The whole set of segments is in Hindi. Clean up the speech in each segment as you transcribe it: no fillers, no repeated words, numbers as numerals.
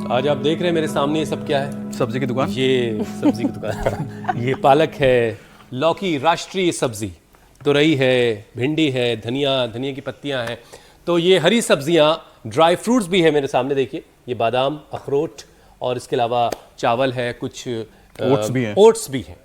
आज आप देख रहे हैं मेरे सामने ये सब क्या है? सब्जी की दुकान। ये सब्जी की दुकान ये पालक है, लौकी राष्ट्रीय सब्जी, तुरई है, भिंडी है, धनिया की पत्तियां हैं। तो ये हरी सब्जियां, ड्राई फ्रूट्स भी है मेरे सामने, देखिए ये बादाम, अखरोट और इसके अलावा चावल है, कुछ ओट्स भी हैं।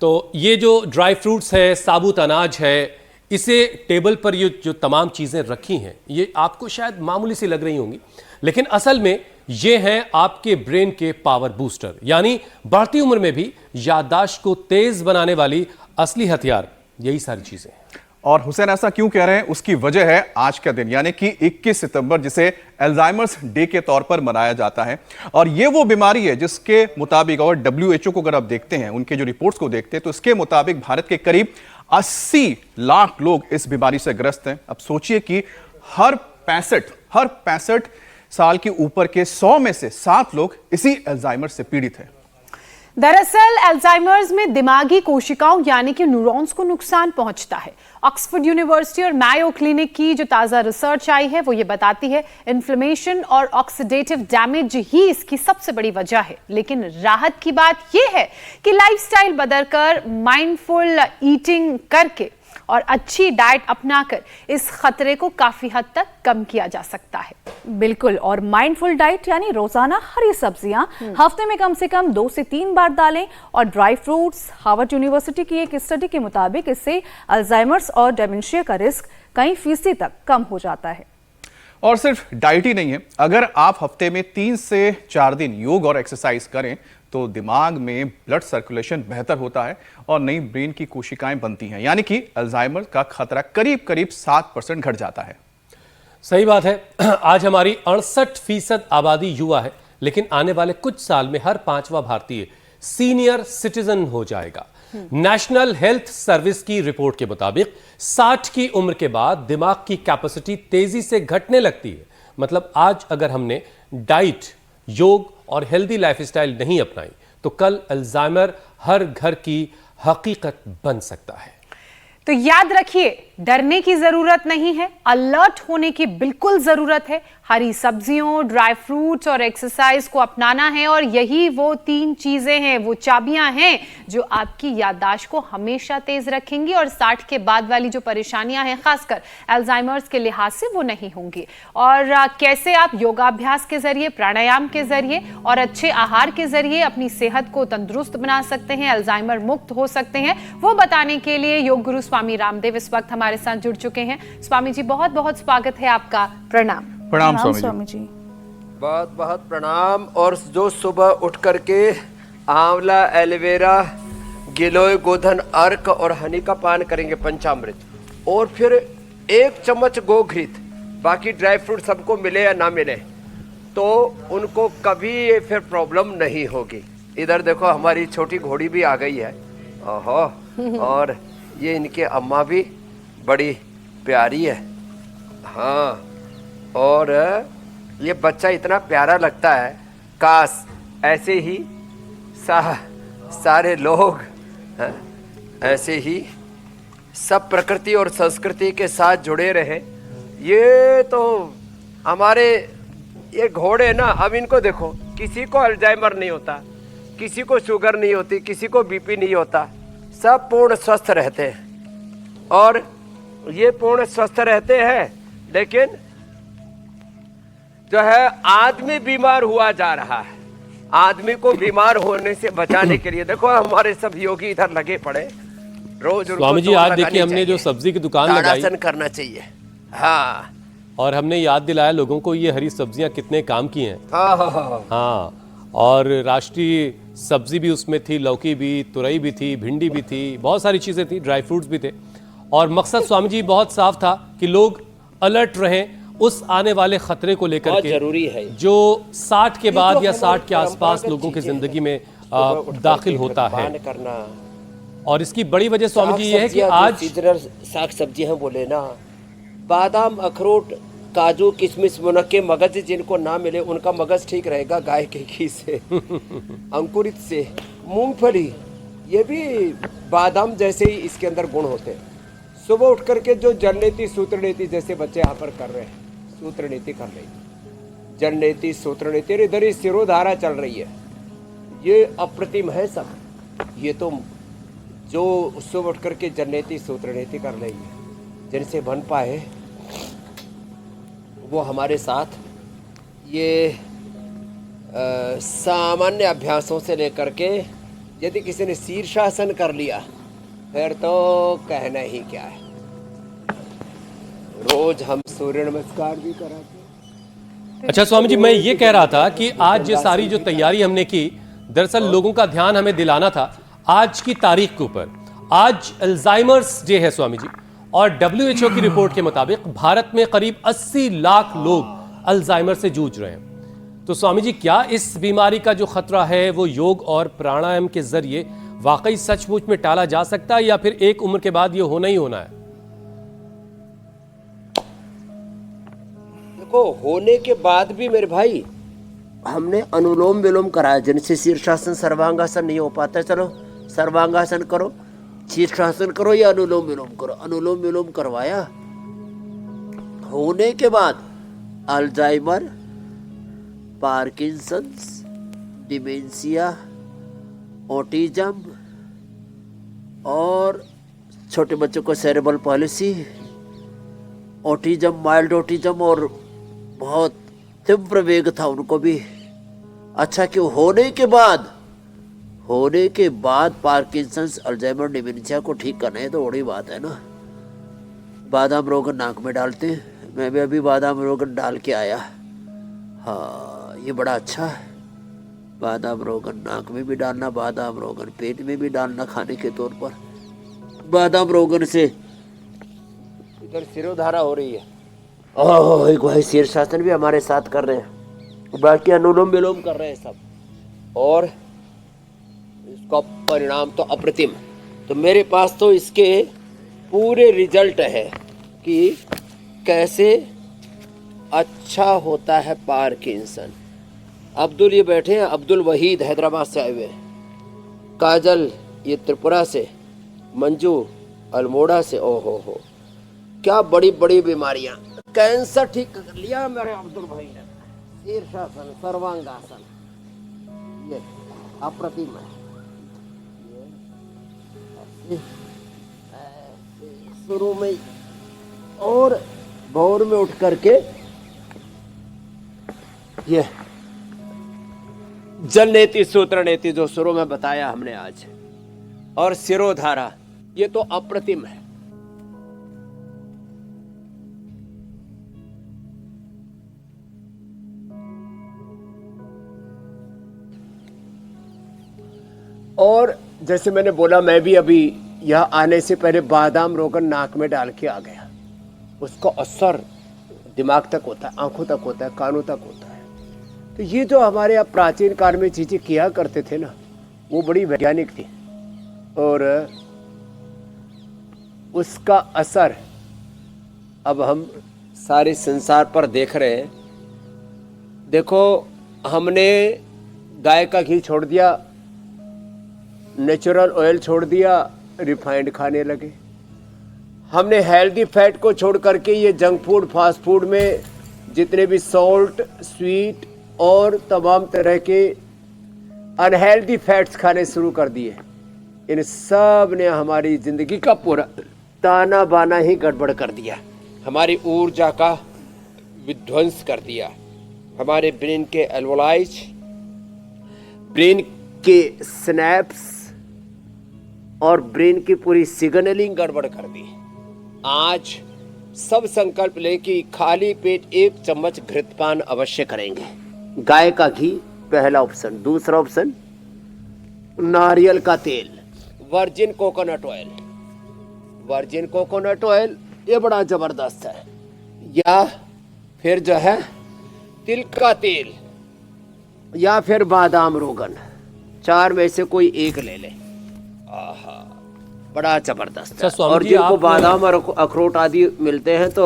तो ये जो ड्राई फ्रूट्स है, साबुत अनाज है, इसे टेबल पर ये जो तमाम चीज़ें रखी हैं, ये आपको शायद मामूली सी लग रही होंगी, लेकिन असल में ये हैं आपके ब्रेन के पावर बूस्टर, यानी बढ़ती उम्र में भी याददाश्त को तेज बनाने वाली असली हथियार यही सारी चीज़ें हैं। और हुसैन ऐसा क्यों कह रहे हैं, उसकी वजह है आज का दिन, यानी कि 21 सितंबर, जिसे अल्जाइमर्स डे के तौर पर मनाया जाता है। और ये वो बीमारी है जिसके मुताबिक, और WHO को अगर आप देखते हैं, उनके जो रिपोर्ट्स को देखते हैं, तो इसके मुताबिक भारत के करीब 80 लाख लोग इस बीमारी से ग्रस्त हैं। अब सोचिए कि हर 65 साल के ऊपर के 100 में से 7 लोग इसी अल्जाइमर से पीड़ित हैं। दरअसल अल्जाइमर्स में दिमागी कोशिकाओं यानी कि न्यूरॉन्स को नुकसान पहुंचता है। ऑक्सफोर्ड यूनिवर्सिटी और मायो क्लिनिक की जो ताजा रिसर्च आई है वो ये बताती है इन्फ्लेमेशन और ऑक्सीडेटिव डैमेज ही इसकी सबसे बड़ी वजह है। लेकिन राहत की बात यह है कि लाइफस्टाइल बदलकर, माइंडफुल ईटिंग करके और अच्छी डाइट अपनाकर इस खतरे को काफी हद तक कम किया जा सकता है। बिल्कुल, और माइंडफुल डाइट यानी रोजाना हरी सब्जियां हफ्ते में कम से कम 2 से 3 बार डालें, और ड्राई फ्रूट्स। हार्वर्ड यूनिवर्सिटी की एक स्टडी के मुताबिक इससे अल्जाइमर्स और डेमेंशिया का रिस्क कई फीसदी तक कम हो जाता है। और सिर्फ डाइट ही नहीं है, अगर आप हफ्ते में 3 से 4 दिन योग और एक्सरसाइज करें तो दिमाग में ब्लड सर्कुलेशन बेहतर होता है और नई ब्रेन की कोशिकाएं बनती हैं, यानी कि अल्जाइमर का खतरा करीब 7% घट जाता है। सही बात है। आज हमारी 68% आबादी युवा है, लेकिन आने वाले कुछ साल में हर 5वां भारतीय सीनियर सिटीजन हो जाएगा। नेशनल हेल्थ सर्विस की रिपोर्ट के मुताबिक 60 की उम्र के बाद दिमाग की कैपेसिटी तेजी से घटने लगती है। मतलब आज अगर हमने डाइट, योग और हेल्दी लाइफस्टाइल नहीं अपनाई तो कल अल्जाइमर हर घर की हकीकत बन सकता है। तो याद रखिए, डरने की जरूरत नहीं है, अलर्ट होने की बिल्कुल जरूरत है। हरी सब्जियों, ड्राई फ्रूट्स और एक्सरसाइज को अपनाना है, और यही वो 3 चीजें हैं, वो चाबियां हैं जो आपकी याददाश्त को हमेशा तेज रखेंगी, और 60 के बाद वाली जो परेशानियां हैं, खासकर अल्जाइमर्स के लिहाज से, वो नहीं होंगी। और कैसे आप योगाभ्यास के जरिए, प्राणायाम के जरिए और अच्छे आहार के जरिए अपनी सेहत को तंदुरुस्त बना सकते हैं, अल्जाइमर मुक्त हो सकते हैं, वो बताने के लिए योग गुरु स्वामी रामदेव इस वक्त हमारे साथ जुड़ चुके हैं। स्वामी जी, बहुत बहुत स्वागत है आपका। प्रणाम। प्रणाम स्वामी जी। बहुत बहुत प्रणाम। और जो सुबह उठ करके आंवला, एलोवेरा, गिलोय, गोधन अर्क और हनी का पान करेंगे, पंचामृत, और फिर 1 चम्मच गोघृत, बाकी ड्राई फ्रूट सबको मिले या ना मिले, तो उनको कभी ये फिर प्रॉब्लम नहीं होगी। इधर देखो, हमारी छोटी घोड़ी भी आ गई है। ओहो, और ये इनके अम्मा भी बड़ी प्यारी है। हाँ, और ये बच्चा इतना प्यारा लगता है। काश ऐसे ही सारे लोग ऐसे ही सब प्रकृति और संस्कृति के साथ जुड़े रहे। ये तो हमारे ये घोड़े ना, अब इनको देखो, किसी को अल्जाइमर नहीं होता, किसी को शुगर नहीं होती, किसी को बीपी नहीं होता, सब पूर्ण स्वस्थ रहते हैं। और ये पूर्ण स्वस्थ रहते हैं, लेकिन जो है आदमी बीमार हुआ जा रहा है। आदमी को बीमार होने से बचाने के लिए देखो हमारे सब योगी इधर लगे पड़े। रोज स्वामी जी, आज देखिए हमने जो सब्जी की दुकान लगाई, करना चाहिए। हाँ, और हमने याद दिलाया लोगों को ये हरी सब्जियां कितने काम की हैं। हाँ, और राष्ट्रीय सब्जी भी उसमें थी, लौकी भी, तुरई भी थी, भिंडी भी थी, बहुत सारी चीजें थी, ड्राई फ्रूट्स भी थे। और मकसद स्वामी जी बहुत साफ था कि लोग अलर्ट रहें उस आने वाले खतरे को लेकर के, जरूरी है, जो 60 के बाद या 60 के आसपास लोगों की जिंदगी में दाखिल होता है। और इसकी बड़ी वजह स्वामी जी ये है कि आज साग सब्जी हम बोले ना, बादाम, अखरोट, काजू, किशमिश, मुनक्के, मगज जिनको ना मिले उनका मगज ठीक रहेगा गाय के घी से, अंकुरित से। मूंगफली, ये भी बादाम जैसे ही इसके अंदर गुण होते हैं। सुबह उठ करके जो जल नीति, सूत्र नीति, जैसे बच्चे यहाँ पर कर रहे हैं, सूत्र नीति कर रही, जन नीति, सूत्र नीति, इधर ही सिरोधारा चल रही है। ये अप्रतिम है सब। ये तो जो उससे उठ करके जन नीति, सूत्र नीति कर रही है, जिनसे बन पाए वो हमारे साथ ये सामान्य अभ्यासों से लेकर के, यदि किसी ने शीर्षासन कर लिया फिर तो कहना ही क्या है। रोज हम सूर्य नमस्कार भी कराते हैं। अच्छा स्वामी जी, मैं ये कह रहा था कि आज ये सारी जो तैयारी हमने की, दरअसल लोगों का ध्यान हमें दिलाना था आज की तारीख के ऊपर। आज अल्जाइमर्स डे है स्वामी जी, और WHO की रिपोर्ट के मुताबिक भारत में करीब 80 लाख लोग अल्जाइमर से जूझ रहे हैं। तो स्वामी जी, क्या इस बीमारी का जो खतरा है वो योग और प्राणायाम के जरिए वाकई सचमुच में टाला जा सकता है, या फिर एक उम्र के बाद ये होना ही होना है? देखो, होने के बाद भी मेरे भाई हमने अनुलोम विलोम कराया, जिनसे शीर्षासन सर्वांगासन नहीं हो पाता, चलो सर्वांगासन करो, शीर्षासन करो या अनुलोम विलोम करो। अनुलोम विलोम करवाया। होने के बाद अल्जाइमर, पार्किंसंस, डिमेंशिया, ऑटिज्म और छोटे बच्चों को cerebral palsy, autism, mild autism और बहुत तीव्र वेग था उनको भी। अच्छा, क्यों? होने के बाद पार्किंसंस, अल्जाइमर, डिमेंशिया को ठीक करना है तो बड़ी बात है ना। बादाम रोगन नाक में डालते हैं, मैं भी अभी बादाम रोगन डाल के आया। हाँ, ये बड़ा अच्छा है। बादाम रोगन नाक में भी डालना, बादाम रोगन पेट में भी डालना खाने के तौर पर। बादाम रोगन से इधर सिरोधारा हो रही है। ओह, एक भाई शीर्षासन भी हमारे साथ कर रहे हैं, बाकी अनुलोम विलोम कर रहे हैं सब, और इसका परिणाम तो अप्रतिम। तो मेरे पास तो इसके पूरे रिजल्ट है कि कैसे अच्छा होता है पार्किंसन। अब्दुल ये बैठे हैं, अब्दुल वहीद हैदराबाद से आए हुए हैं, काजल ये त्रिपुरा से, मंजू अल्मोड़ा से। ओहो हो, क्या बड़ी बड़ी बीमारियां। कैंसर ठीक कर लिया मेरे अब्दुल भाई ने। शीर्षासन, सर्वांगासन, ये अप्रतिम है। शुरू में और भोर में उठ करके ये जल नीति, सूत्र नीति जो शुरू में बताया हमने आज, और सिरोधारा, ये तो अप्रतिम है। और जैसे मैंने बोला, मैं भी अभी यह आने से पहले बादाम रोगन नाक में डाल के आ गया। उसका असर दिमाग तक होता है, आंखों तक होता है, कानों तक होता है। तो ये जो हमारे अब प्राचीन काल में चीजें किया करते थे ना, वो बड़ी वैज्ञानिक थी, और उसका असर अब हम सारे संसार पर देख रहे हैं। देखो, हमने गाय का घी छोड़ दिया, नेचुरल ऑयल छोड़ दिया, रिफाइंड खाने लगे। हमने हेल्दी फैट को छोड़ करके ये जंक फूड, फास्ट फूड में जितने भी सॉल्ट, स्वीट और तमाम तरह के अनहेल्दी फैट्स खाने शुरू कर दिए। इन सब ने हमारी जिंदगी का पूरा ताना बाना ही गड़बड़ कर दिया, हमारी ऊर्जा का विध्वंस कर दिया, हमारे ब्रेन के एल्वोलाइज, ब्रेन के स्नैप्स और ब्रेन की पूरी सिग्नलिंग गड़बड़ कर दी। आज सब संकल्प ले कि खाली पेट 1 चम्मच घृतपान अवश्य करेंगे। गाय का घी पहला ऑप्शन। दूसरा ऑप्शन नारियल का तेल, virgin coconut oil. Virgin coconut oil ये बड़ा जबरदस्त है। या फिर जो है तिल का तेल, या फिर बादाम रोगन। 4 में से कोई एक ले ले। आहा, बड़ा जबरदस्त है। और जिनको बादाम और अखरोट आदि मिलते हैं तो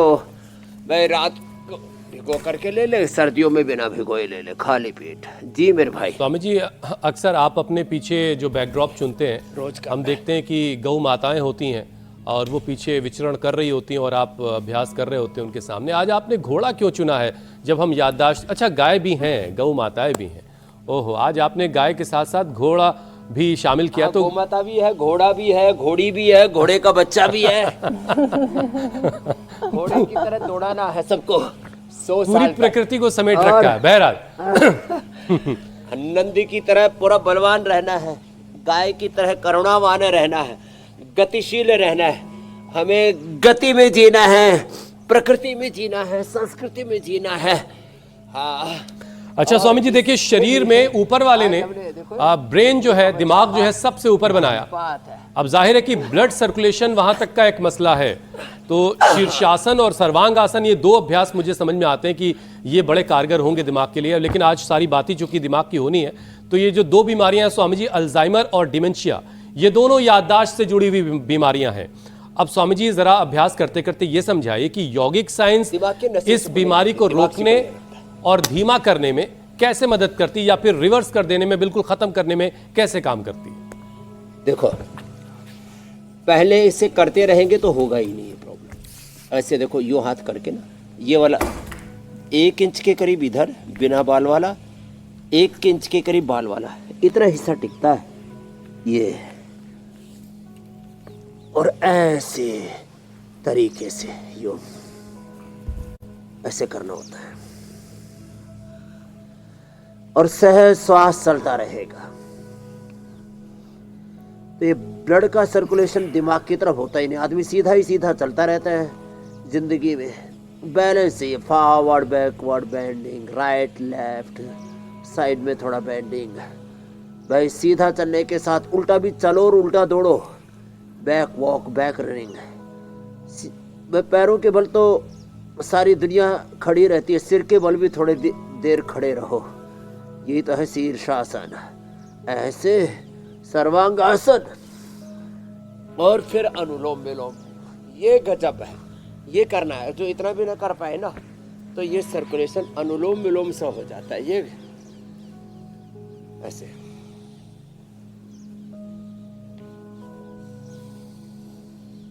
मैं रात को भिगो करके ले ले, सर्दियों में बिना भिगोए ले ले, खाली पेट। जी मेरे भाई। स्वामी जी, अक्सर आप अपने पीछे जो बैकड्रॉप चुनते हैं, रोज का हम देखते हैं कि गौ माताएं होती हैं, और वो पीछे विचरण कर रही होती हैं और आप अभ्यास कर रहे होते हैं उनके सामने। आज आपने घोड़ा क्यों चुना है जब हम याददाश्त, अच्छा गाय भी हैं, गौ माताएं भी हैं, ओहो आज आपने गाय के साथ साथ घोड़ा भी शामिल किया। तो गौ माता भी है, घोड़ा भी है, घोड़ी भी है, घोड़े का बच्चा भी है। घोड़े की तरह दौड़ाना है सबको। 100 पूरी साल का। प्रकृति को समेट रखा है बहरहाल। नंदी की तरह पूरा बलवान रहना है, गाय की तरह करुणावान रहना है, गतिशील रहना है, हमें गति में जीना है, प्रकृति में जीना है, संस्कृति में जीना है। हाँ अच्छा स्वामी जी देखिए, शरीर में ऊपर वाले ने ब्रेन जो है, दिमाग जो है सबसे ऊपर बनाया। बात है। अब जाहिर है कि ब्लड सर्कुलेशन वहां तक का एक मसला है। तो शीर्षासन और सर्वांग आसन, ये दो अभ्यास मुझे समझ में आते हैं कि ये बड़े कारगर होंगे दिमाग के लिए। लेकिन आज सारी बातें चूंकि दिमाग की होनी है, तो ये जो दो बीमारियां हैं स्वामी जी, अल्जाइमर और डिमेंशिया, ये दोनों याददाश्त से जुड़ी हुई बीमारियां हैं। अब स्वामी जी जरा अभ्यास करते करते ये समझाइए कि यौगिक साइंस दिमाग के नसें इस से बीमारी को दिमाग से रोकने और धीमा करने में कैसे मदद करती है, या फिर रिवर्स कर देने में, बिल्कुल खत्म करने में कैसे काम करती है? देखो, पहले इसे करते रहेंगे तो होगा ही नहीं ये प्रॉब्लम। ऐसे देखो, यूं हाथ करके ना, ये वाला 1 इंच के करीब इधर बिना बाल वाला, 1 इंच के करीब बाल वाला, इतना हिस्सा टिकता है ये, और ऐसे तरीके से यूं ऐसे करना होता है, और सहज श्वास चलता रहेगा। तो ये ब्लड का सर्कुलेशन दिमाग की तरफ होता ही नहीं, आदमी सीधा ही सीधा चलता रहता है जिंदगी में। बैलेंस चाहिए, forward backward bending, right left, side में थोड़ा बेंडिंग। भाई सीधा चलने के साथ उल्टा भी चलो और उल्टा दौड़ो, बैक वॉक, बैक रनिंग। पैरों के बल तो सारी दुनिया खड़ी रहती है, सिर के बल भी थोड़ी देर खड़े रहो। यही तो है शीर्षासन, ऐसे सर्वांगासन, और फिर अनुलोम विलोम। ये गजब है, ये करना है। जो इतना भी ना कर पाए ना, तो ये सर्कुलेशन अनुलोम विलोम से हो जाता है। ये ऐसे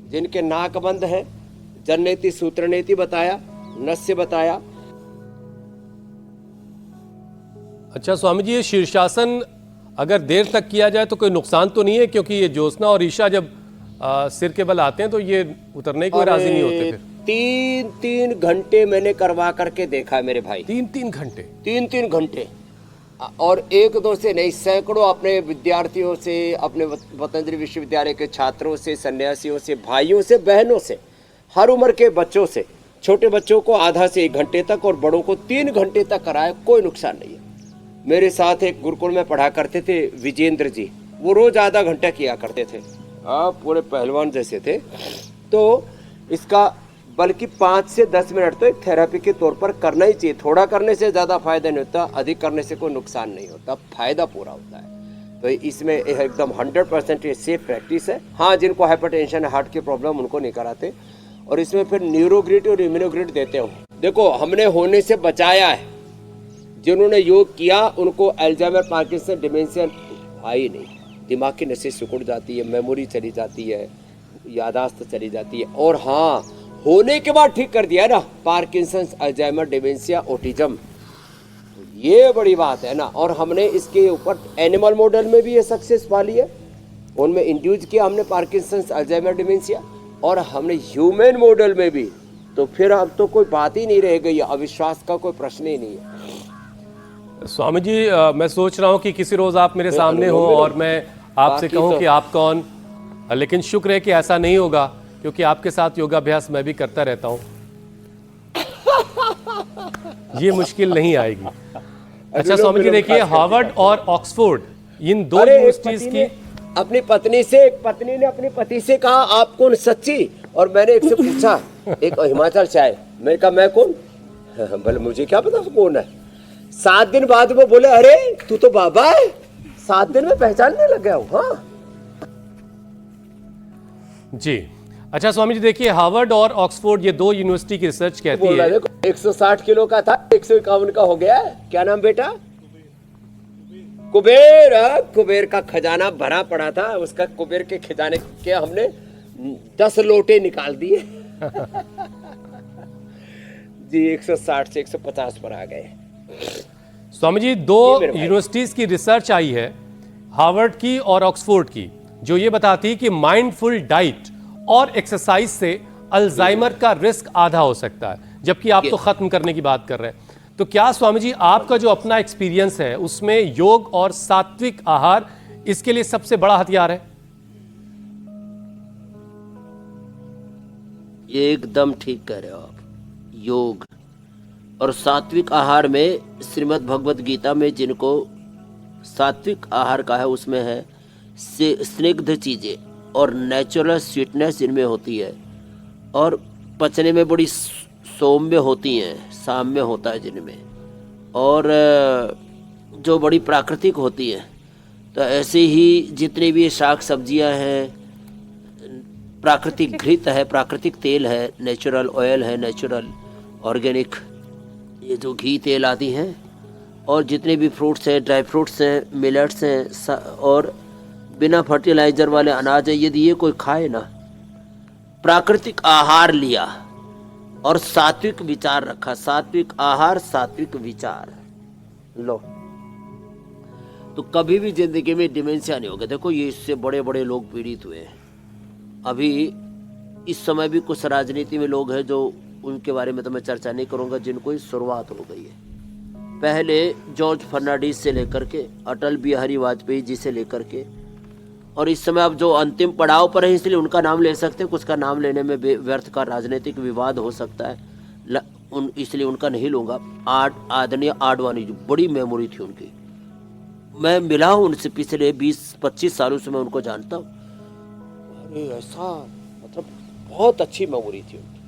जिनके नाक बंद है, जननेति सूत्रनेति बताया, नस्य बताया। अच्छा स्वामी जी, ये शीर्षासन अगर देर तक किया जाए तो कोई नुकसान तो नहीं है? क्योंकि ये ज्योत्सना और ईशा जब सिर के बल आते हैं तो ये उतरने को राजी नहीं होते। फिर 3 घंटे मैंने करवा करके देखा मेरे भाई। 3 घंटे? 3 घंटे, और 1-2 से नहीं, सैकड़ों अपने विद्यार्थियों से, अपने पतंजलि विश्वविद्यालय के छात्रों से, सन्यासियों से, भाइयों से, बहनों से, हर उम्र के बच्चों से, छोटे बच्चों को आधा से 1 घंटे तक और बड़ों को 3 घंटे तक कराया, कोई नुकसान नहीं है। मेरे साथ एक गुरुकुल में पढ़ा करते थे विजेंद्र जी, वो रोज आधा घंटा किया करते थे। आप पूरे पहलवान जैसे थे। तो इसका बल्कि 5 से 10 मिनट तो एक थेरेपी के तौर पर करना ही चाहिए। थोड़ा करने से ज़्यादा फायदा नहीं होता, अधिक करने से कोई नुकसान नहीं होता, फायदा पूरा होता है। तो इसमें एकदम 100% ये सेफ प्रैक्टिस है। हाँ, जिनको हाइपरटेंशन है, हार्ट की प्रॉब्लम, उनको नहीं कराते। और इसमें फिर न्यूरोग्रिड और इम्यूनोग्रिड देते हो। देखो, हमने होने से बचाया है। जिन्होंने योग किया उनको अल्जाइमर, पार्किंसन, डिमेंशिया आई नहीं। दिमाग की नसें सिकुड़ जाती है, मेमोरी चली जाती है, यादाश्त चली जाती है। और हाँ, होने के बाद ठीक कर दिया ना, पार्किंसंस, अल्जाइमर, डिमेंशिया, ऑटिज्म, ये बड़ी बात है ना। और हमने इसके ऊपर एनिमल मॉडल में भी ये सक्सेस पाली है, उनमें इंड्यूस किया हमने पार्किंसंस, अल्जाइमर, डिमेंशिया, और हमने ह्यूमन मॉडल में भी। तो फिर अब तो कोई बात ही नहीं रह गई, अविश्वास का कोई प्रश्न ही नहीं है। स्वामी जी, मैं सोच रहा हूँ कि किसी रोज आप मेरे सामने हो और मैं आपसे कहूँ कि आप कौन, लेकिन शुक्र है कि ऐसा नहीं होगा, क्योंकि आपके साथ योगाभ्यास मैं भी करता रहता हूँ। ये मुश्किल नहीं आएगी। अच्छा स्वामी जी देखिए, हार्वर्ड और ऑक्सफोर्ड, इन 2 यूनिवर्सिटीज की अपनी पत्नी से, एक पत्नी ने अपने पति से कहा आप कौन सच्ची, और मैंने एक से पूछा, एक हिमाचल से आए, मैंने कहा मैं कौन, बोले मुझे क्या पता कौन है। 7 दिन बाद वो बोले अरे तू तो बाबा है। 7 दिन में पहचानने लग गया हूँ। हाँ जी। अच्छा स्वामी जी देखिए, हार्वर्ड और ऑक्सफोर्ड, ये 2 यूनिवर्सिटी की रिसर्च कहती है, देखो 160 किलो का था, 151 का हो गया है। क्या नाम बेटा? कुबेर। कुबेर का खजाना भरा पड़ा था, उसका कुबेर के खजाने के हमने 10 लोटे निकाल दिए जी, 160 से 150 पर आ गए। स्वामी जी, दो ये मेरे भाई। यूनिवर्सिटीज की रिसर्च आई है, हार्वर्ड की और ऑक्सफोर्ड की, जो ये बताती है कि माइंडफुल डाइट और एक्सरसाइज से अल्जाइमर का रिस्क आधा हो सकता है, जबकि आप तो खत्म करने की बात कर रहे हैं। तो क्या स्वामी जी आपका जो अपना एक्सपीरियंस है उसमें योग और सात्विक आहार इसके लिए सबसे बड़ा हथियार है? एकदम ठीक कह रहे हो आप। योग और सात्विक आहार में श्रीमद् भगवत गीता में जिनको सात्विक आहार का है उसमें है स्निग्ध चीज़ें और नेचुरल स्वीटनेस इनमें होती है और पचने में बड़ी सौम्य होती हैं, साम्य होता है जिनमें, और जो बड़ी प्राकृतिक होती हैं। तो ऐसे ही जितनी भी शाक सब्जियां हैं, प्राकृतिक घृत है, प्राकृतिक तेल है, नेचुरल ऑयल है, नेचुरल ऑर्गेनिक ये जो घी तेल आदि हैं, और जितने भी फ्रूट्स हैं, ड्राई फ्रूट्स हैं, मिलेट्स हैं, और बिना फर्टिलाइजर वाले अनाज है, यदि ये कोई खाए ना, प्राकृतिक आहार लिया और सात्विक विचार रखा, सात्विक आहार सात्विक विचार लो, तो कभी भी जिंदगी में डिमेंशिया नहीं होगा। देखो ये इससे बड़े बड़े लोग पीड़ित हुए हैं। अभी इस समय भी कुछ राजनीति में लोग हैं जो उनके बारे में तो मैं चर्चा नहीं करूंगा, जिनको इस शुरुआत हो गई है। पहले जॉर्ज फर्नांडिस से लेकर के अटल बिहारी वाजपेयी जी से लेकर के, और इस समय अब जो अंतिम पड़ाव पर है इसलिए उनका नाम ले सकते हैं, कुछ का नाम लेने में व्यर्थ का राजनीतिक विवाद हो सकता है, इसलिए उनका नहीं लूँगा। आदरणीय आडवाणी जी, बड़ी मेमोरी थी उनकी, मैं मिला हूँ उनसे पिछले 20-25 सालों से मैं उनको जानता हूँ। अरे ऐसा मतलब बहुत अच्छी मेमोरी थी उनकी,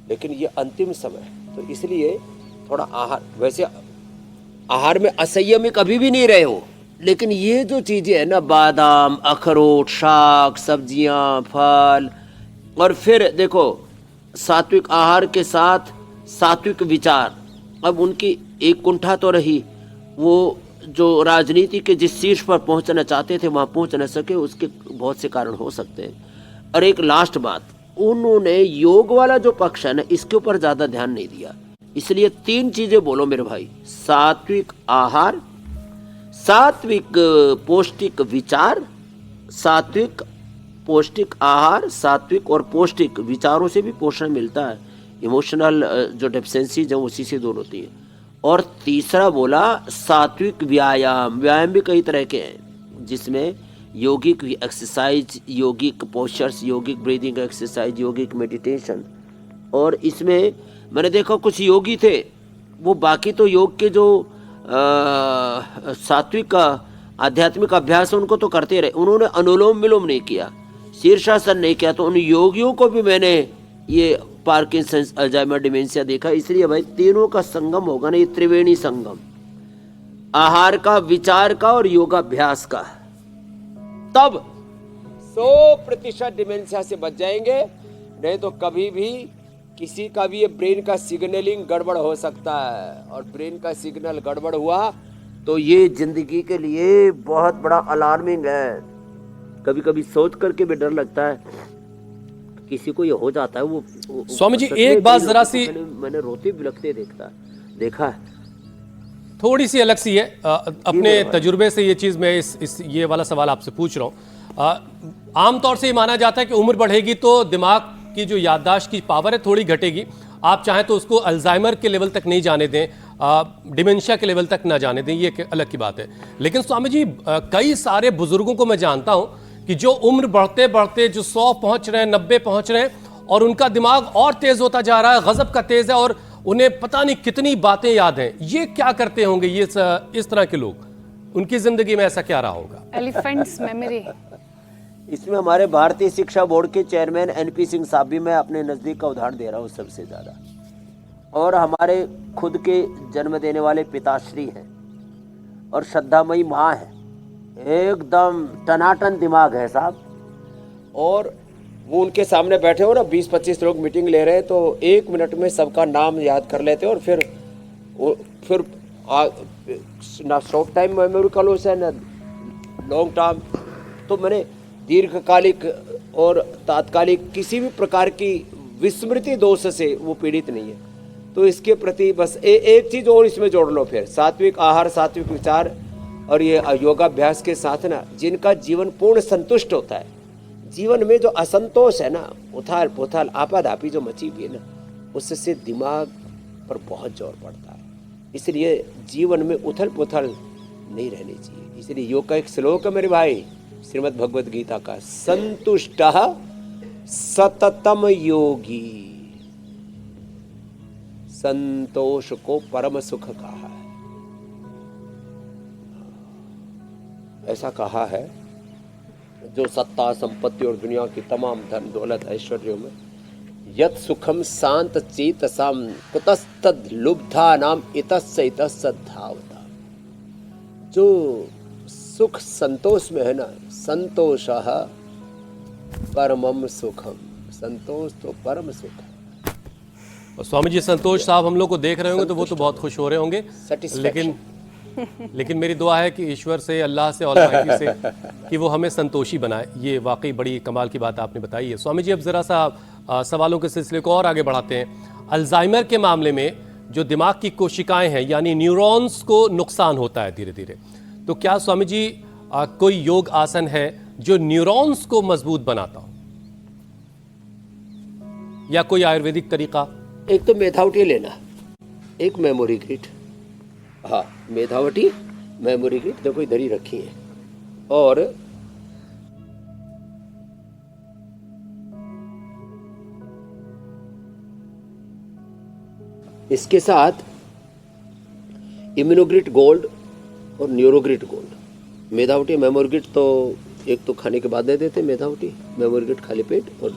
लेकिन ये अंतिम समय तो इसलिए थोड़ा आहार, वैसे आहार में असंयमी कभी भी नहीं रहे हो, लेकिन ये जो चीज़ें हैं ना, बादाम, अखरोट, शाक सब्जियां, फल, और फिर देखो सात्विक आहार के साथ सात्विक विचार। अब उनकी एक कुंठा तो रही, वो जो राजनीति के जिस शीर्ष पर पहुंचना चाहते थे वहां पहुंच न सके, उसके बहुत से कारण हो सकते हैं। और एक लास्ट बात, उन्होंने योग वाला जो पक्ष है ना, इसके ऊपर ज़्यादा ध्यान नहीं दिया। इसलिए 3 चीज़ें बोलो मेरे भाई, सात्विक आहार, सात्विक पौष्टिक विचार, सात्विक पौष्टिक आहार, सात्विक और पौष्टिक विचारों से भी पोषण मिलता है। इमोशनल जो डेफिशिएंसीज है उसी से दूर होती है। और तीसरा बोला सात्विक व्यायाम। व्यायाम भी कई तरह के हैं, जिसमें योगिक एक्सरसाइज, योगिक पोस्चर्स, योगिक ब्रीदिंग एक्सरसाइज, योगिक मेडिटेशन। और इसमें मैंने देखा कुछ योगी थे, वो बाकी तो योग के जो सात्विक आध्यात्मिक अभ्यास उनको तो करते रहे, उन्होंने अनुलोम विलोम नहीं किया, शीर्षासन नहीं किया। तो उन योगियों को भी मैंने ये पार्किंसंस, अल्जाइमर, डिमेंशिया देखा। इसलिए भाई तीनों का संगम होगा ना, ये त्रिवेणी संगम, आहार का, विचार का और योगाभ्यास का, तब 100% डिमेंशिया से बच जाएंगे। नहीं तो कभी भी किसी का भी ये ब्रेन का सिग्नलिंग गड़बड़ हो सकता है, और ब्रेन का सिग्नल गड़बड़ हुआ तो ये जिंदगी के लिए बहुत बड़ा अलार्मिंग है। कभी कभी सोच करके भी डर लगता है, किसी को ये हो जाता है वो स्वामी जी एक बात जरा सी, मैंने रोते बिलखते देखा है, थोड़ी सी अलग सी है, अपने तजुर्बे से ये चीज़ मैं ये वाला सवाल आपसे पूछ रहा हूँ। आमतौर से ये माना जाता है कि उम्र बढ़ेगी तो दिमाग की जो याददाश्त की पावर है थोड़ी घटेगी। आप चाहें तो उसको अल्जाइमर के लेवल तक नहीं जाने दें, डिमेंशिया के लेवल तक ना जाने दें, ये एक अलग की बात है। लेकिन स्वामी जी कई सारे बुजुर्गों को मैं जानता हूँ कि जो उम्र बढ़ते बढ़ते जो 100 पहुँच रहे हैं, 90 पहुँच रहे हैं, और उनका दिमाग और तेज़ होता जा रहा है, गजब का तेज़ है, और उन्हें पता नहीं कितनी बातें याद हैं। ये क्या करते होंगे ये इस तरह के लोग, उनकी जिंदगी में ऐसा क्या रहा होगा? Elephants memory. इसमें हमारे भारतीय शिक्षा बोर्ड के चेयरमैन NP सिंह साहब भी, मैं अपने नज़दीक का उदाहरण दे रहा हूँ सबसे ज़्यादा, और हमारे खुद के जन्म देने वाले पिताश्री हैं, और श्रद्धामयी माँ है, एकदम टनाटन दिमाग है साहब। और वो उनके सामने बैठे हो ना, 20-25 लोग मीटिंग ले रहे हैं, तो 1 मिनट में सबका नाम याद कर लेते हैं, और फिर ना शॉर्ट टाइम मेमोरी का लॉस है ना लॉन्ग टर्म। तो मैंने दीर्घकालिक और तात्कालिक किसी भी प्रकार की विस्मृति दोष से वो पीड़ित नहीं है। तो इसके प्रति बस एक चीज़ और इसमें जोड़ लो फिर, सात्विक आहार, सात्विक विचार और ये योगाभ्यास के साथ ना, जिनका जीवन पूर्ण संतुष्ट होता है, जीवन में जो असंतोष है ना, उथाल पुथाल आपाधापी जो मची हुई है ना, उससे दिमाग पर बहुत जोर पड़ता है। इसलिए जीवन में उथल पुथल नहीं रहनी चाहिए। इसलिए योग का एक श्लोक है मेरे भाई, श्रीमद् भगवद गीता का, संतुष्टः सततम योगी, संतोष को परम सुख कहा है। ऐसा कहा है, जो सत्ता संपत्ति और दुनिया की तमाम धन दौलत ऐश्वर्यों में यत सुखम शांत चेतसाम कुतस्तद लुब्धा नाम इतस्य इतस्य धावता, जो सुख संतोष में है ना, संतोषः परमम सुखम, संतोष तो परम सुख है। और स्वामी जी संतोष साहब हम लोग को देख रहे होंगे तो वो तो बहुत खुश हो रहे होंगे, लेकिन मेरी दुआ है कि ईश्वर से, अल्लाह से, ऑलमाइटी से कि वो हमें संतोषी बनाए। ये वाकई बड़ी कमाल की बात आपने बताई है। स्वामी जी अब ज़रा सा सवालों के सिलसिले को और आगे बढ़ाते हैं। अल्जाइमर के मामले में जो दिमाग की कोशिकाएं हैं यानी न्यूरॉन्स को नुकसान होता है धीरे धीरे, तो क्या स्वामी जी कोई योग आसन है जो न्यूरॉन्स को मजबूत बनाता हो, या कोई आयुर्वेदिक तरीका? एक तो मेधावटी लेना, एक मेमोरी ग्रिड। हाँ, मेधावटी, मेमोरी ग्रिड देखो इधर ही रखी है। और इसके साथ इम्यूनोग्रिड गोल्ड और न्यूरोग्रिड गोल्ड। मेधावटी मेमोरी ग्रिड तो एक तो खाने के बाद दे देते, मेधावटी मेमोरी ग्रिड खाली पेट, और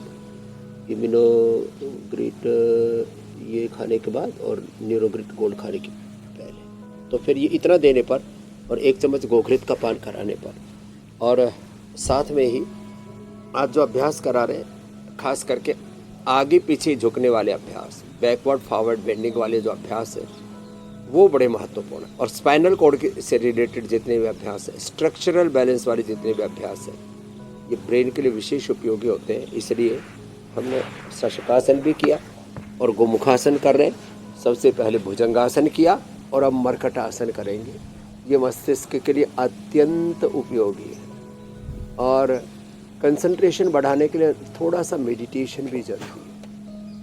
इम्यूनोग्रिड ये खाने के बाद, और न्यूरोग्रिड गोल्ड खाने के पहले। तो फिर ये इतना देने पर, और 1 चम्मच गोघृत का पान कराने पर, और साथ में ही आज जो अभ्यास करा रहे हैं, खास करके आगे पीछे झुकने वाले अभ्यास, बैकवर्ड फॉरवर्ड बेंडिंग वाले जो अभ्यास है, वो बड़े महत्वपूर्ण है। और स्पाइनल कॉर्ड से रिलेटेड जितने भी अभ्यास है, स्ट्रक्चरल बैलेंस वाले जितने भी अभ्यास हैं, ये ब्रेन के लिए विशेष उपयोगी होते हैं। इसलिए हमने शशकासन भी किया और गोमुखासन कर रहे हैं। सबसे पहले भुजंगासन किया और अब मरकटासन करेंगे। ये मस्तिष्क के लिए अत्यंत उपयोगी है और कंसंट्रेशन बढ़ाने के लिए थोड़ा सा मेडिटेशन भी जरूरी है।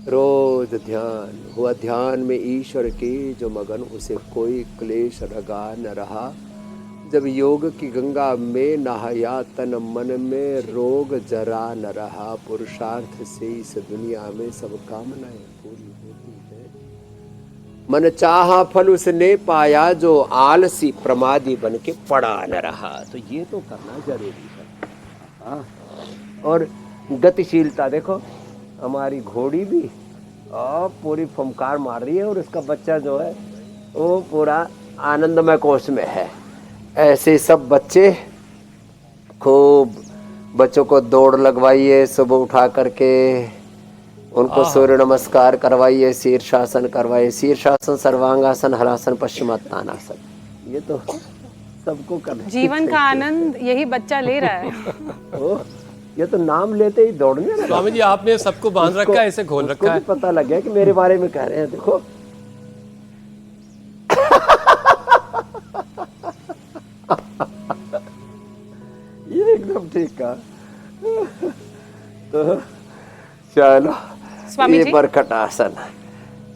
रोज ध्यान हुआ, ध्यान में ईश्वर के जो मगन, उसे कोई क्लेश लगा न रहा। जब योग की गंगा में नहाया, तन मन में रोग जरा न रहा। पुरुषार्थ से इस दुनिया में सब कामनाएं पूरी होती है। मन चाहा फल उसने पाया, जो आलसी प्रमादी बन के पड़ा न रहा। तो ये तो करना जरूरी है। और गतिशीलता देखो, हमारी घोड़ी भी पूरी फुमकार मार रही है और उसका बच्चा जो है वो पूरा आनंदमय कोष में है। ऐसे सब बच्चे, खूब बच्चों को दौड़ लगवाइए, सुबह उठा करके उनको सूर्य नमस्कार करवाइए, शीर्षासन करवाइए। शीर्षासन, सर्वांगासन, हलासन, पश्चिमात्तानासन, ये तो सबको करना। जीवन का आनंद यही बच्चा ले रहा है। ये तो नाम लेते ही दौड़ने लगा। स्वामी जी आपने सबको बांध रखा है, ऐसे घोल रखा है। पता लग गया कि मेरे बारे में कह रहे हैं। देखो ये एकदम ठीक कहा। तो चलो, ये मरकटासन।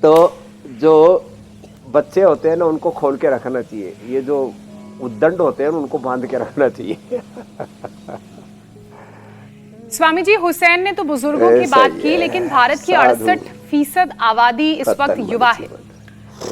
तो जो बच्चे होते हैं ना, उनको खोल के रखना चाहिए। ये जो उद्दंड होते हैं उनको बांध के रखना चाहिए। स्वामी जी, हुसैन ने तो बुजुर्गों की बात की, लेकिन भारत की 68% आबादी इस वक्त युवा है।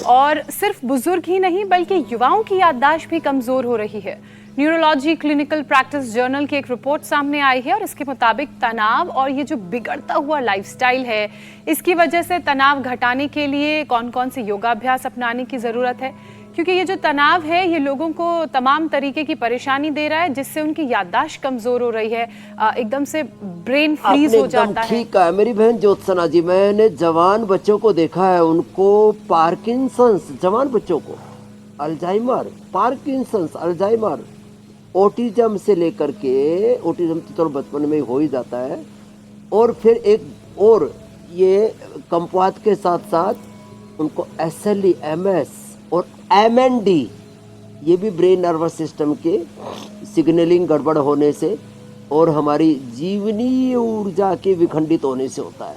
और सिर्फ बुजुर्ग ही नहीं बल्कि युवाओं की याददाश्त भी कमजोर हो रही है। न्यूरोलॉजी क्लिनिकल प्रैक्टिस जर्नल की एक रिपोर्ट सामने आई है और इसके मुताबिक तनाव और ये जो बिगड़ता हुआ लाइफस्टाइल है, इसकी वजह से तनाव घटाने के लिए कौन कौन से योगाभ्यास अपनाने की जरूरत है, क्योंकि ये जो तनाव है ये लोगों को तमाम तरीके की परेशानी दे रहा है, जिससे उनकी याददाश्त कमजोर हो रही है, एकदम से ब्रेन फ्रीज हो जाता है। ठीक है मेरी बहन ज्योत्सना जी, मैंने जवान बच्चों को देखा है, उनको पार्किंसंस, जवान बच्चों को अल्जाइमर, पार्किंसंस, अल्जाइमर, ऑटिज्म से लेकर के, ऑटिज्म तो चलो बचपन में हो ही जाता है, और फिर एक और ये कम्पात के साथ साथ उनको SLE, MS और MND, ये भी ब्रेन नर्वस सिस्टम के सिग्नलिंग गड़बड़ होने से और हमारी जीवनीय ऊर्जा के विखंडित होने से होता है।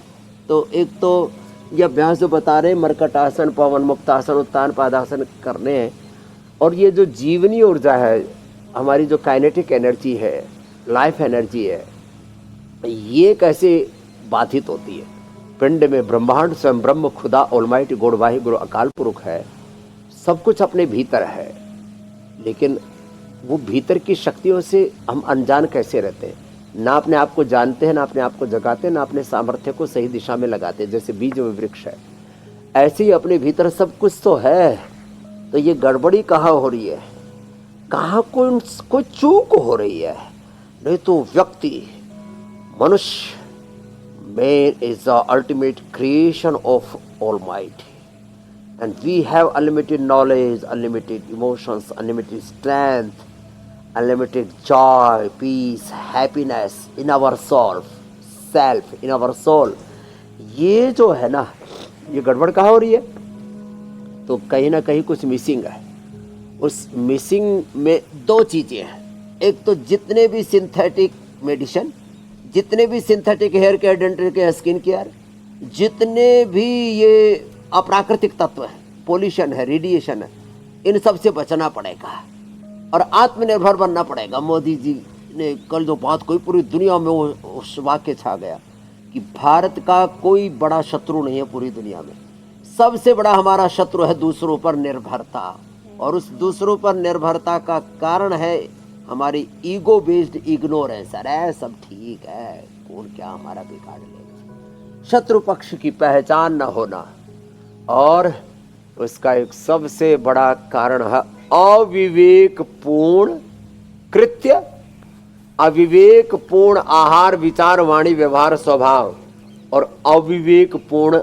तो एक तो ये अभ्यास जो बता रहे हैं, मर्कटासन, पवन मुक्तासन, उत्तान पादासन करने हैं, और ये जो जीवनीय ऊर्जा है, हमारी जो काइनेटिक एनर्जी है, लाइफ एनर्जी है, ये कैसे बाधित होती है। पिंड में ब्रह्मांड स्वयं ब्रह्म, खुदा, ऑलमाइटी, गॉड, वाहिगुरु, अकाल पुरुष है, सब कुछ अपने भीतर है, लेकिन वो भीतर की शक्तियों से हम अनजान कैसे रहते हैं, ना अपने आप को जानते हैं, ना अपने आप को जगाते हैं, ना अपने सामर्थ्य को सही दिशा में लगाते हैं। जैसे बीज में वृक्ष है, ऐसे ही अपने भीतर सब कुछ तो है, तो ये गड़बड़ी कहाँ हो रही है, कहाँ कोई चूक हो रही है। नहीं तो व्यक्ति, मनुष्य, man is the ultimate creation of Almighty, and we have unlimited knowledge, unlimited emotions, unlimited strength, unlimited joy, peace, happiness in our soul, self, in our soul. ये जो है ना, ये गड़बड़ कहाँ हो रही है, तो कहीं ना कहीं कुछ मिसिंग है। उस मिसिंग में दो चीज़ें हैं। एक तो जितने भी सिंथेटिक मेडिसिन, जितने भी synthetic hair care, dental care, skin care, जितने भी ये अप्राकृतिक तत्व हैं, पोल्यूशन है, रेडिएशन है, इन सब से बचना पड़ेगा और आत्मनिर्भर बनना पड़ेगा। मोदी जी ने कल जो बात कोई, पूरी दुनिया में उस वाक्य छा गया कि भारत का कोई बड़ा शत्रु नहीं है पूरी दुनिया में, सबसे बड़ा हमारा शत्रु है दूसरों पर निर्भरता, और उस दूसरों पर निर्भरता का कारण है हमारी ईगो बेस्ड इग्नोरेंस। अरे सब ठीक है, कौन क्या हमारा बिगाड़ लेगा, शत्रु पक्ष की पहचान न होना, और उसका एक सबसे बड़ा कारण है अविवेकपूर्ण कृत्य, अविवेकपूर्ण आहार, विचार, वाणी, व्यवहार, स्वभाव, और अविवेकपूर्ण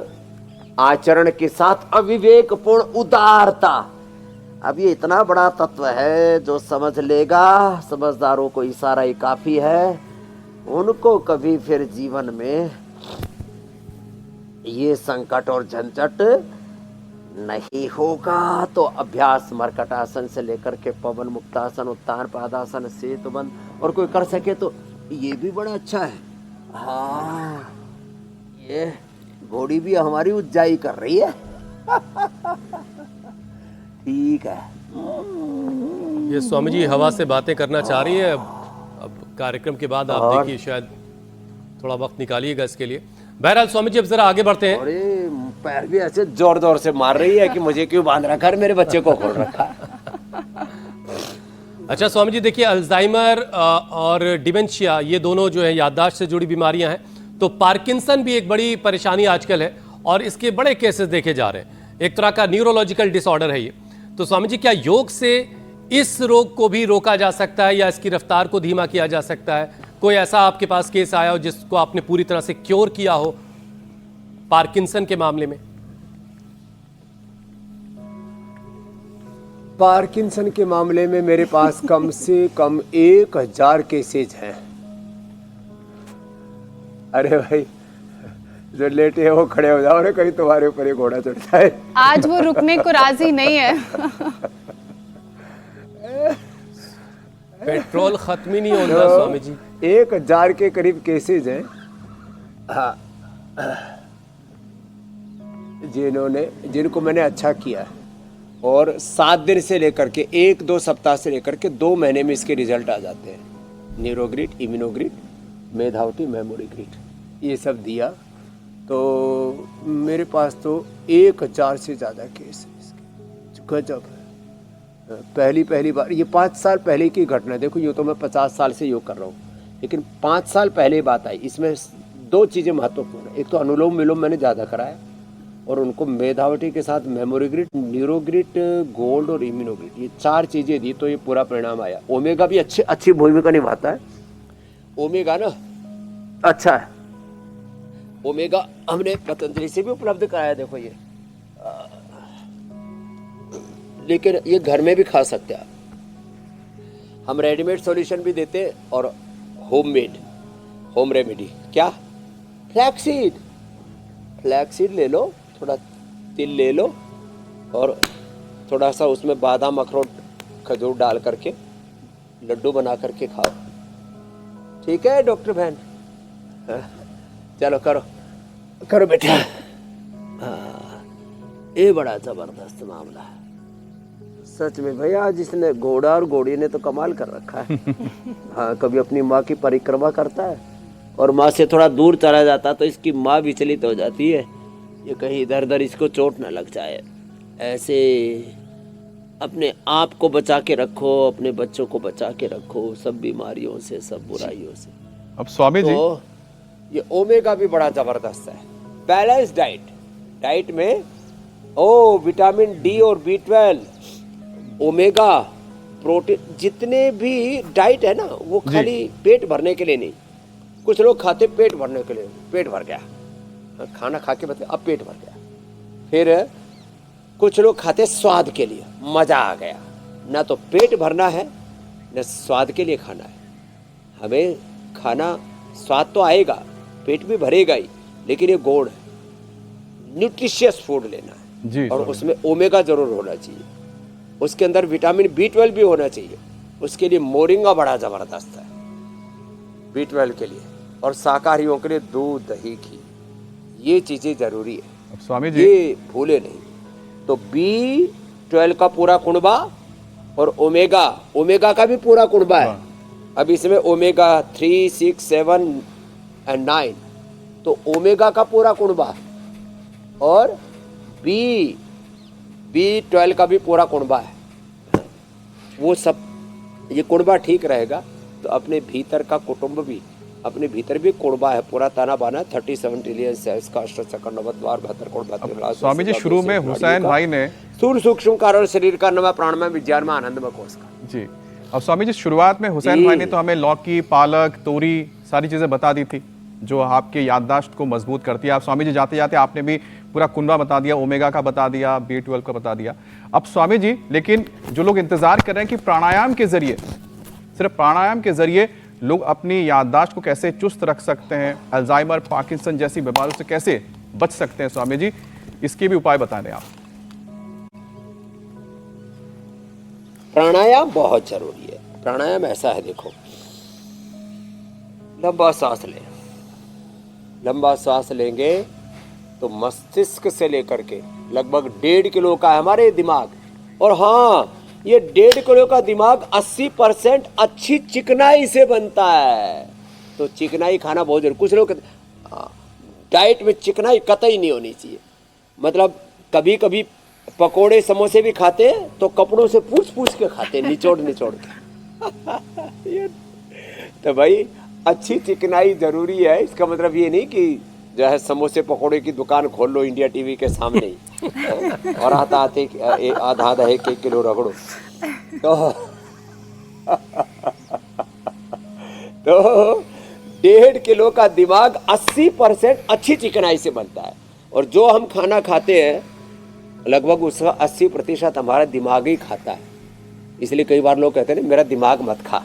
आचरण के साथ अविवेकपूर्ण उदारता। अब ये इतना बड़ा तत्व है, जो समझ लेगा, समझदारों को इशारा ही काफी है, उनको कभी फिर जीवन में ये संकट और झंझट नहीं होगा। तो अभ्यास मर्कटासन से लेकर के पवन मुक्तासन, उत्तान पादासन, सेतुबंध, और कोई कर सके तो ये भी बड़ा अच्छा है। हाँ, ये घोड़ी भी हमारी उज्जाई कर रही है। ठीक है। ये स्वामी जी हवा से बातें करना चाह रही है। अब कार्यक्रम के बाद आप देखिए, शायद थोड़ा वक्त निकालिएगा इसके लिए। बहरहाल स्वामी जी अब जरा आगे बढ़ते हैं। अरे पैर भी ऐसे जोर जोर से मार रही है कि मुझे क्यों बांध रखा है, मेरे बच्चे को खोल रखा है। अच्छा स्वामी जी देखिए, अल्जाइमर और डिमेंशिया, ये दोनों जो है याददाश्त से जुड़ी बीमारियां हैं, तो पार्किंसन भी एक बड़ी परेशानी आजकल है और इसके बड़े केसेस देखे जा रहे हैं। एक तरह का न्यूरोलॉजिकल डिसऑर्डर है ये। तो स्वामी जी क्या योग से इस रोग को भी रोका जा सकता है या इसकी रफ्तार को धीमा किया जा सकता है? कोई ऐसा आपके पास केस आया हो जिसको आपने पूरी तरह से क्योर किया हो पार्किंसन के मामले में? पार्किंसन के मामले में मेरे पास कम से कम 1000 केसेज हैं। अरे भाई, जो लेटे है वो खड़े हो जाओ, कहीं तुम्हारे ऊपर एक घोड़ा चढ़ता है। आज वो रुकने को राजी नहीं है। पेट्रोल खत्म ही नहीं होता स्वामी जी। 1000 के करीब केसेज हैं। हाँ, जिनको मैंने अच्छा किया है, और 7 दिन से लेकर के 1-2 सप्ताह से लेकर के 2 महीने में इसके रिजल्ट आ जाते हैं। न्यूरोग्रिड, इम्यूनोग्रिड, मेधावटी, मेमोरी ग्रिड, ये सब दिया तो मेरे पास तो 1000 से ज़्यादा केस है इसके। गजब है। पहली बार, ये 5 साल पहले की घटना। देखो, यूँ तो मैं 50 साल से योग कर रहा हूँ, लेकिन 5 साल पहले बात आई। इसमें 2 चीज़ें महत्वपूर्ण है। एक तो अनुलोम विलोम मैंने ज़्यादा कराया, और उनको मेधावटी के साथ मेमोरी ग्रिड, न्यूरोग्रिड, गोल्ड और इम्यूनोग्रिड, ये 4 चीज़ें दी तो ये पूरा परिणाम आया। ओमेगा भी अच्छी भूमिका निभाता है। ओमेगा ना अच्छा है। ओमेगा हमने पतंजलि से भी उपलब्ध कराया। देखो ये, लेकिन ये घर में भी खा सकते हैं। हम रेडीमेड सॉल्यूशन भी देते हैं और होम रेमेडी। क्या फ्लैक्सीड ले लो, थोड़ा तिल ले लो और थोड़ा सा उसमें बादाम, अखरोट, खजूर डाल करके लड्डू बना करके खाओ। ठीक है डॉक्टर बहन? हाँ, चलो करो करो बेटा। हाँ, ये बड़ा जबरदस्त मामला है सच में भैया, जिसने घोड़ा और घोड़ी ने तो कमाल कर रखा है। हाँ, कभी अपनी माँ की परिक्रमा करता है और माँ से थोड़ा दूर चला जाता तो इसकी माँ विचलित हो जाती है, ये कहीं इधर उधर इसको चोट न लग जाए। ऐसे अपने आप को बचा के रखो, अपने बच्चों को बचा के रखो सब बीमारियों से, सब बुराइयों से। अब स्वामी जी, तो ये ओमेगा भी बड़ा जबरदस्त है। बैलेंस डाइट में विटामिन डी और B12, ओमेगा, प्रोटीन, जितने भी डाइट है ना वो खाली पेट भरने के लिए नहीं। कुछ लोग खाते पेट भरने के लिए, पेट भर गया, खाना खा के बताए अब पेट भर गया। फिर कुछ लोग खाते स्वाद के लिए, मजा आ गया। ना तो पेट भरना है न स्वाद के लिए खाना है। हमें खाना स्वाद तो आएगा, पेट भी भरेगा ही, लेकिन ये गोड़ है, न्यूट्रिशियस फूड लेना है जी, और उसमें ओमेगा जरूर होना चाहिए, उसके अंदर विटामिन B12 भी होना चाहिए। उसके लिए मोरिंगा बड़ा जबरदस्त है B12 के लिए, और शाकाहारियों के लिए दूध, दही, घी, ये चीजें जरूरी है। अब स्वामी जी, ये भूले नहीं। तो B12 का पूरा कुनबा और ओमेगा का भी पूरा कुनबा है। अब इसमें ओमेगा 3, 6, 7 और 9, तो ओमेगा का पूरा कुनबा और B12 का भी पूरा कुनबा है। वो सब, ये कुनबा ठीक रहेगा तो अपने भीतर का कुटुंब भी, अपने भीतर भी कुनबा है, पूरा ताना बाना 37 ट्रिलियन सेल्स का अष्ट चक्र नवद्वार 72 कोण 72 स्वामी जी, शुरू में हुसैन भाई ने सूक्ष्म सूक्ष्म कारण शरीर का नवा प्राणमय विज्ञान में आनंदमय कोष का। जी, अब स्वामी जी शुरुआत में हुसैन भाई ने तो हमें लौकी, पालक, तोरी सारी चीजें बता दी थी जो आपके याददाश्त को मजबूत करती है। आप स्वामी जी जाते जाते आपने भी पूरा कुनबा बता दिया, ओमेगा का बता दिया, B12 का बता दिया। अब स्वामी जी, लेकिन जो लोग इंतजार कर रहे हैं कि प्राणायाम के जरिए, सिर्फ प्राणायाम के जरिए लोग अपनी याददाश्त को कैसे चुस्त रख सकते हैं, अल्जाइमर, पार्किंसन जैसी बीमारियों से कैसे बच सकते हैं, स्वामी जी इसके भी उपाय बता दें आप। प्राणायाम बहुत जरूरी है। प्राणायाम ऐसा है, देखो, लंबा सांस लें, लंबा सांस लेंगे तो मस्तिष्क से लेकर के लगभग 1.5 किलो का है हमारे दिमाग, और हाँ, ये 1.5 किलो का दिमाग 80% अच्छी चिकनाई से बनता है। तो चिकनाई खाना बहुत जरूरी। कुछ लोग डाइट में चिकनाई कतई नहीं होनी चाहिए। मतलब कभी कभी पकोड़े समोसे भी खाते हैं तो कपड़ों से पूछ के खाते हैं, निचोड़ के। तो भाई अच्छी चिकनाई जरूरी है। इसका मतलब ये नहीं कि जो है समोसे पकोड़े की दुकान खोल लो इंडिया टीवी के सामने ही और आधा 1 किलो रगड़ो। तो 1.5 किलो का दिमाग 80% अच्छी चिकनाई से बनता है, और जो हम खाना खाते हैं लगभग उसका 80% हमारा दिमाग ही खाता है। इसलिए कई बार लोग कहते हैं मेरा दिमाग मत खा।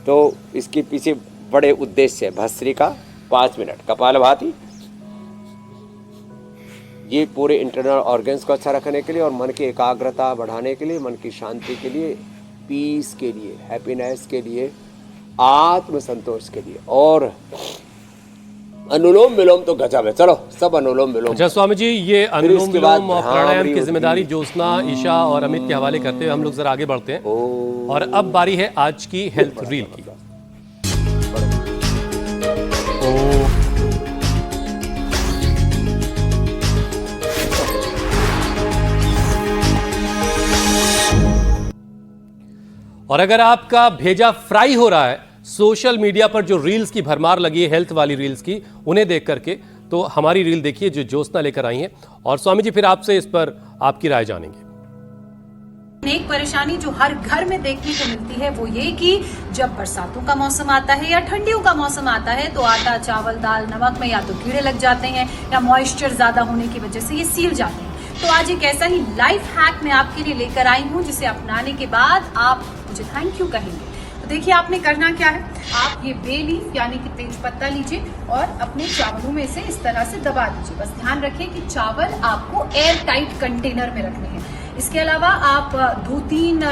तो इसके पीछे बड़े उद्देश्य है। भस्त्रिका 5 मिनट, कपालभाति, ये पूरे इंटरनल ऑर्गन्स को अच्छा रखने के लिए और मन की एकाग्रता बढ़ाने के लिए, मन की शांति के लिए, पीस के लिए, हैप्पीनेस के लिए, आत्म संतोष के लिए। और अनुलोम विलोम तो गजब है। चलो सब अनुलोम विलोम। अच्छा स्वामी जी, ये अनुलोम इसके बाद विलोम और प्राणायाम की जिम्मेदारी ज्योत्सना, ईशा और अमित के हवाले करते हुए हम लोग जरा आगे बढ़ते हैं। और अब बारी है आज की हेल्थ रील की। और अगर आपका भेजा फ्राई हो रहा है सोशल मीडिया पर, जो रील्स की भरमार लगी है हेल्थ वाली रील्स की, उन्हें देख करके, तो हमारी रील देखिए जो ज्योत्सना लेकर आई है। और स्वामी जी फिर आपसे इस पर आपकी राय जानेंगे। एक परेशानी जो हर घर में देखने को मिलती है वो ये कि जब बरसातों का मौसम आता है या ठंडियों का मौसम आता है तो आटा, चावल, दाल, नमक में या तो कीड़े लग जाते हैं या मॉइस्चर ज्यादा होने की वजह से ये सील जाते हैं। तो आज एक ऐसा ही लाइफ हैक मैं आपके लिए लेकर आई हूँ जिसे अपनाने के बाद आप मुझे थैंक यू कहेंगे। तो देखिए आपने करना क्या है, आप ये बे लीफ यानी कि तेज पत्ता लीजिए और अपने चावलों में से इस तरह से दबा दीजिए। बस ध्यान रखिए कि चावल आपको एयर टाइट कंटेनर में रखने हैं। इसके अलावा आप 2-3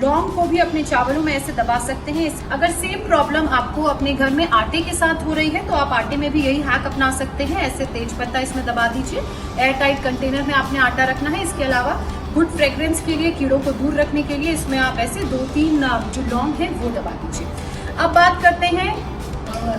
लौंग को भी अपने चावलों में ऐसे दबा सकते हैं। अगर सेम प्रॉब्लम आपको अपने घर में आटे के साथ हो रही है तो आप आटे में भी यही हैक अपना सकते हैं। ऐसे तेज पत्ता इसमें दबा दीजिए। एयर टाइट कंटेनर में आपने आटा रखना है। इसके अलावा गुड फ्रेग्रेंस के लिए, कीड़ों को दूर रखने के लिए इसमें आप ऐसे 2-3 जो लौंग है वो दबा दीजिए। अब बात करते हैं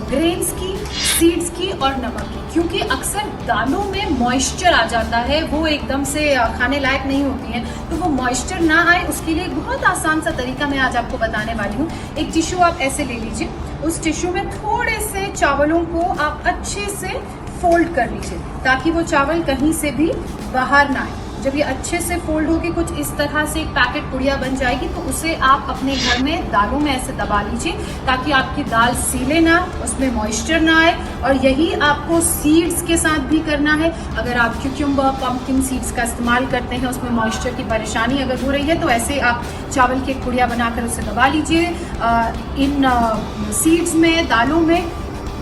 ग्रेन्स की, सीड्स की और नमक की, क्योंकि अक्सर दालों में मॉइस्चर आ जाता है, वो एकदम से खाने लायक नहीं होती हैं। तो वो मॉइस्चर ना आए उसके लिए एक बहुत आसान सा तरीका मैं आज आपको बताने वाली हूँ। एक टिश्यू आप ऐसे ले लीजिए, उस टिश्यू में थोड़े से चावलों को आप अच्छे से फोल्ड कर लीजिए ताकि वो चावल कहीं से भी बाहर ना आए। जब ये अच्छे से फोल्ड होगी कुछ इस तरह से एक पैकेट पुड़िया बन जाएगी, तो उसे आप अपने घर में दालों में ऐसे दबा लीजिए ताकि आपकी दाल सीले ना, उसमें मॉइस्चर ना आए। और यही आपको सीड्स के साथ भी करना है। अगर आप क्यूक्यूम्बर, पंपकिन सीड्स का इस्तेमाल करते हैं, उसमें मॉइस्चर की परेशानी अगर हो रही है, तो ऐसे आप चावल की एक पुड़िया बनाकर उसे दबा लीजिए। इन सीड्स में, दालों में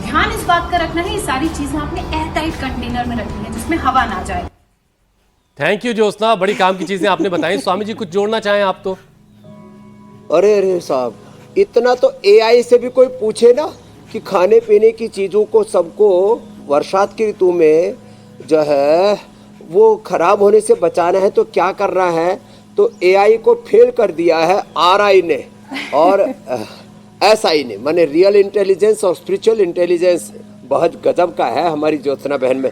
ध्यान इस बात का रखना है ये सारी चीजें आपने एयर टाइट कंटेनर में रखनी है जिसमें हवा ना जाए। थैंक यू ज्योत्सना, बड़ी काम की चीजें आपने बताई। स्वामी जी कुछ जोड़ना चाहें आप तो? अरे साहब, इतना तो एआई से भी कोई पूछे ना कि खाने पीने की चीज़ों को सबको बरसात की ऋतु में जो है वो खराब होने से बचाना है तो क्या करना है, तो एआई को फेल कर दिया है आरआई ने और एसआई ने, माने रियल इंटेलिजेंस और स्पिरिचुअल इंटेलिजेंस बहुत गजब का है हमारी ज्योत्सना बहन में।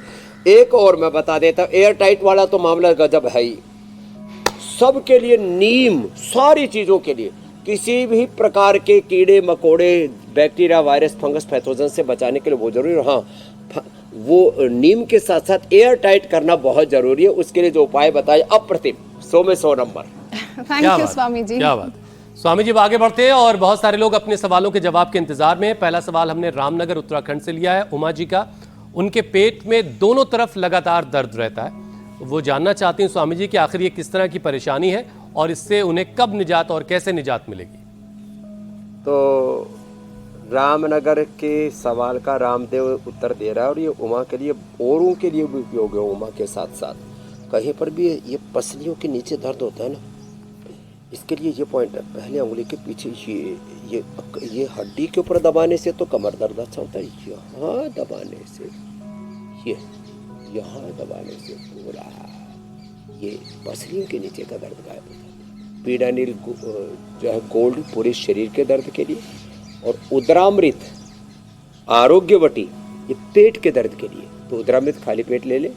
एक और मैं बता देता हूँ, एयर टाइट वाला तो मामला गजब है ही। सबके लिए नीम, सारी चीज़ों के लिए, किसी भी प्रकार के कीड़े मकोड़े, बैक्टीरिया, वायरस, फंगस, पैथोजन से बचाने के लिए वो जरूरी है। हाँ, वो नीम के साथ साथ एयर टाइट करना बहुत जरूरी है। उसके लिए जो उपाय बताए अप्रतिम, 100 में 100 number. Thank you Swami ji. क्या बात। स्वामी जी अब आगे बढ़ते हैं और बहुत सारे लोग अपने सवालों के जवाब के इंतजार में। पहला सवाल हमने रामनगर उत्तराखंड से लिया है, उमा जी का। उनके पेट में दोनों तरफ लगातार दर्द रहता है। वो जानना चाहती हैं स्वामी जी कि आखिर ये किस तरह की परेशानी है और इससे उन्हें कब निजात और कैसे निजात मिलेगी। तो रामनगर के सवाल का रामदेव उत्तर दे रहा है और ये उमा के लिए, औरों के लिए भी उपयोग है। उमा के साथ साथ कहीं पर भी ये पसलियों के नीचे दर्द होता है ना, इसके लिए ये पॉइंट है। पहले उंगली के पीछे ये हड्डी के ऊपर दबाने से तो कमर दर्द अच्छा होता है, यहाँ दबाने से, ये यहाँ दबाने से पूरा ये पसलियों के नीचे का दर्द गायब होता है। पीडानिल जो है गोल्ड पूरे शरीर के दर्द के लिए, और उद्रामृत आरोग्यवटी ये पेट के दर्द के लिए। तो उद्रामृत खाली पेट ले ले,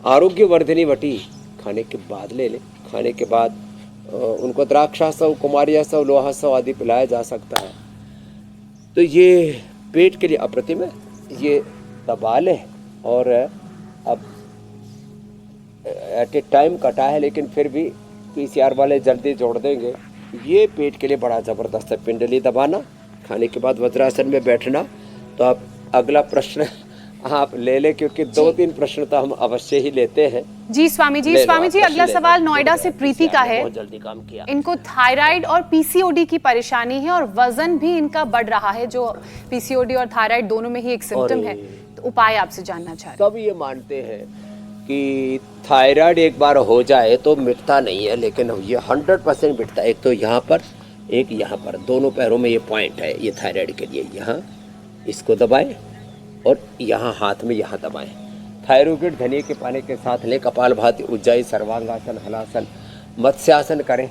आरोग्यवर्धिनी वटी खाने के बाद ले ले। खाने के बाद उनको द्राक्षासव, कुमारियासव, लोहासव आदि पिलाया जा सकता है। तो ये पेट के लिए अप्रतिम है, ये दबा लें। और अब एट ए टाइम कटा है लेकिन फिर भी पीसीआर वाले जल्दी जोड़ देंगे। ये पेट के लिए बड़ा ज़बरदस्त है। पिंडली दबाना, खाने के बाद वज्रासन में बैठना। तो आप अगला प्रश्न आप ले ले, क्योंकि 2-3 प्रश्न तो हम अवश्य ही लेते हैं। जी स्वामी जी। स्वामी जी अगला सवाल नोएडा से प्रीति का है। बहुत जल्दी काम किया। इनको थायराइड और पीसीओडी की परेशानी है और वजन भी इनका बढ़ रहा है, जो पीसीओडी और थायराइड दोनों में ही एक सिम्टम है। तो उपाय आपसे जानना चाह रहे हैं। सब ये मानते हैं कि थायराइड एक बार हो जाए तो मिटता नहीं है, लेकिन ये 100% मिटता है। एक तो यहाँ पर, एक यहाँ पर, दोनों पैरों में ये पॉइंट है ये थायराइड के लिए। यहाँ इसको दबाएं और यहाँ हाथ में यहाँ दबाएं। थायरोइड धनिया के पानी के साथ लें। कपालभाति, उज्जाई, सर्वांगासन, हलासन, मत्स्यासन करें।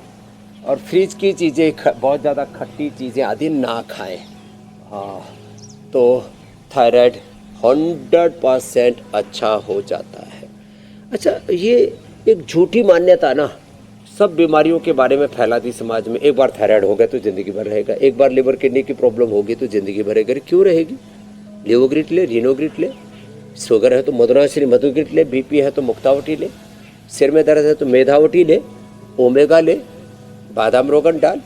और फ्रिज की चीज़ें, बहुत ज़्यादा खट्टी चीज़ें आदि ना खाएं। हाँ, तो थायराइड 100% अच्छा हो जाता है। अच्छा, ये एक झूठी मान्यता ना सब बीमारियों के बारे में फैला दी समाज में। एक बार थायराइड हो गया तो ज़िंदगी भर रहेगा, एक बार लिवर किडनी की प्रॉब्लम होगी तो ज़िंदगी भर रहेगी। क्यों रहेगी? लिवोग्रिट ले, रीनोग्रिट ले, शुगर है तो मधुराश्री मधुग्रिट ले, बीपी है तो मुक्तावटी ले, सिर में दर्द है तो मेधावटी ले, ओमेगा ले, बादाम रोगन डाल।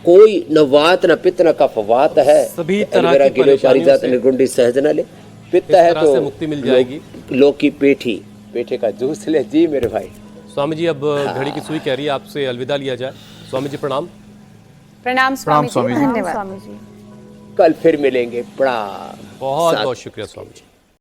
कोई न वात न पित्त न कफ, वात है सभी तरह की पारिजात निर्गुंडी सहजना ले, पित्त है तो मुक्ति मिल जाएगी। लौकी पेठे का जूस ले। जी मेरे भाई। स्वामी जी अब घड़ी की सुई कह रही है आपसे अलविदा लिया जाए। स्वामी जी प्रणाम। प्रणाम स्वामी जी। धन्यवाद स्वामी जी। कल फिर मिलेंगे। प्रणाम। बहुत बहुत शुक्रिया स्वामी जी।